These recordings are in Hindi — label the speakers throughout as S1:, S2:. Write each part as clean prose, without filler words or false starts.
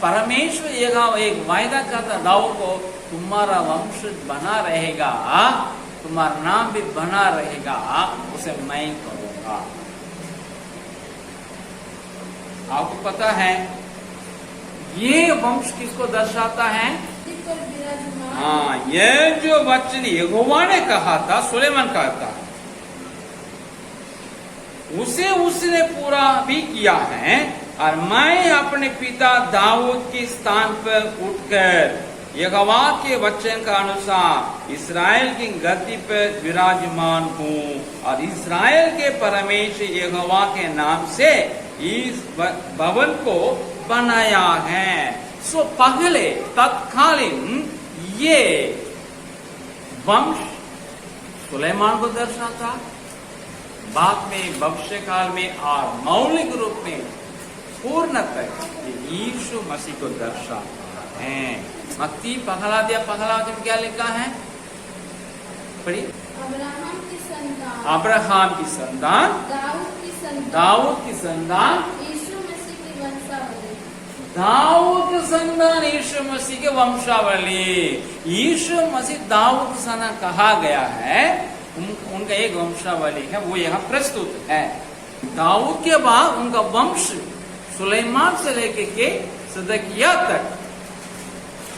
S1: परमेश्वर एक वायदा करता दाऊद को, तुम्हारा वंश बना रहेगा, तुम्हारा नाम भी बना रहेगा, उसे मैं करूंगा। आपको पता है ये वंश किसको दर्शाता है? हाँ, ये जो वचन यहोवा ने कहा था, सुलेमान कहा था, उसे उसने पूरा भी किया है। और मैं अपने पिता दाऊद के स्थान पर उठकर यहोवा के वचन का अनुसार इस्राएल की गद्दी पर विराजमान हूँ और इस्राएल के परमेश्वर यहोवा के नाम से इस भवन को बनाया है। सो पहले तत्कालीन ये वंश सुलेमान को दर्शाता, बाद में भविष्य काल में और मौलिक रूप में पूर्णतः यीशु मसीह को दर्शाता है। मत्ती पहला में क्या लिखा है? पढ़िए। अब्राहम की संतान, दाऊद की संतान, दाऊद संतान यीशु मसीह के वंशावली। यीशु मसीह दाऊद संतान कहा गया है, उनका एक वंशावली है, वो यहाँ प्रस्तुत है। दाऊद के बाद उनका वंश सुलेमान से लेके के सिदकिय्याह तक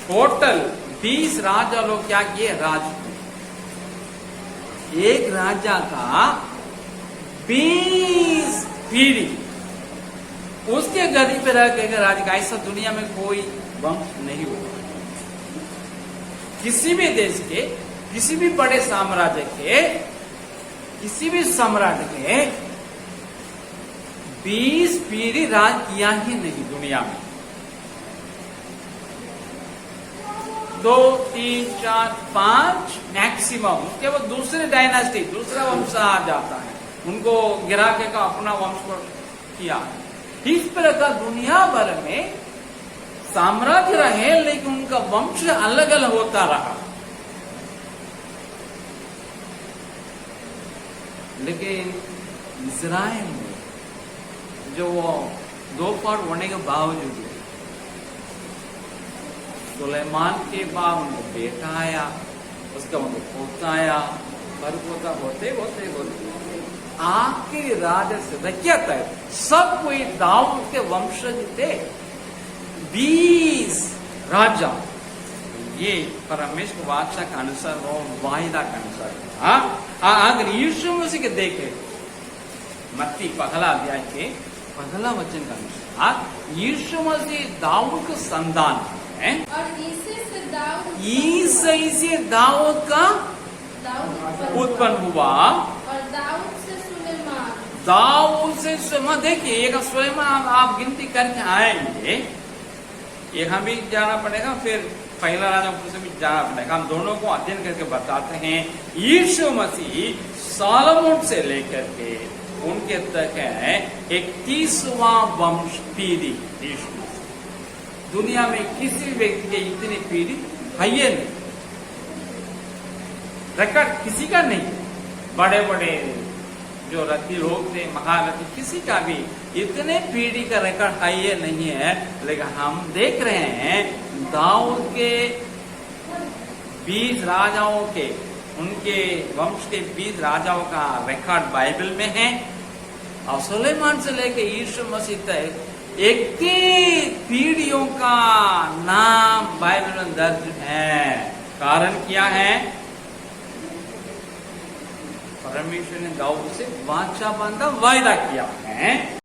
S1: टोटल 20 राजा लोग क्या किए? राज। एक राजा का 20 पीढ़ी उसके गद्दी पे रह के राज का, ऐसा दुनिया में कोई वंश नहीं हुआ। किसी भी देश के, किसी भी बड़े साम्राज्य के, किसी भी सम्राट के 20 पीढ़ी राज किया ही नहीं दुनिया में। 2, 3, 4, 5 मैक्सिमम, उसके बाद दूसरे डायनास्टी, दूसरा वंश आ जाता है, उनको गिरा के का अपना वंश किया। इस प्रकार दुनिया भर में साम्राज्य रहे, लेकिन उनका वंश अलग अलग होता रहा। लेकिन इज़राइल में जो वो 2 पार्ट होने के बावजूद सुलेमान के बाद उनको बेटा आया, उसका उनको पोता आया, पर पोता होते होते होते आखिरी राजा सिदकिय्याह तक सब कोई दाऊद के वंशज थे। 20 राजा, ये परमेश्वर वाचा का अनुसार और वायदा का अनुसार। अगर यीशु मसीह के देखे मत्ती पहला अध्याय के पहला वचन का अनुसार यीशु मसीह दाऊद का संतान है
S2: और
S1: ईसाई से दाऊद का उत्पन्न हुआ
S2: और
S1: दाऊद से सुलेमान। देखिए एक सुलेमान आप गिनती करके आएंगे, यहाँ भी जाना पड़ेगा, फिर पहला राजा से भी जाना पड़ेगा। हम दोनों को अध्ययन करके बताते हैं। यीशु मसीह सोलोमन से लेकर के उनके तक है 31वां वंश पीढ़ी। यीशु मसीह दुनिया में किसी व्यक्ति के इतनी पीढ़ी है नहीं, रिकॉर्ड किसी का नहीं। बड़े बड़े जो रथी लोग थे, महारथी, किसी का भी इतने पीढ़ी का रिकॉर्ड है नहीं है। लेकिन हम देख रहे हैं दाऊद के 20 राजाओं के, उनके वंश के 20 राजाओं का रिकॉर्ड बाइबल में है। और सुलेमान से लेके यीशु मसीह तक 21 पीढ़ियों का नाम बाइबल में दर्ज है। कारण क्या है? परमेश्वर ने दाऊद से वाचा बांधा, वायदा किया है।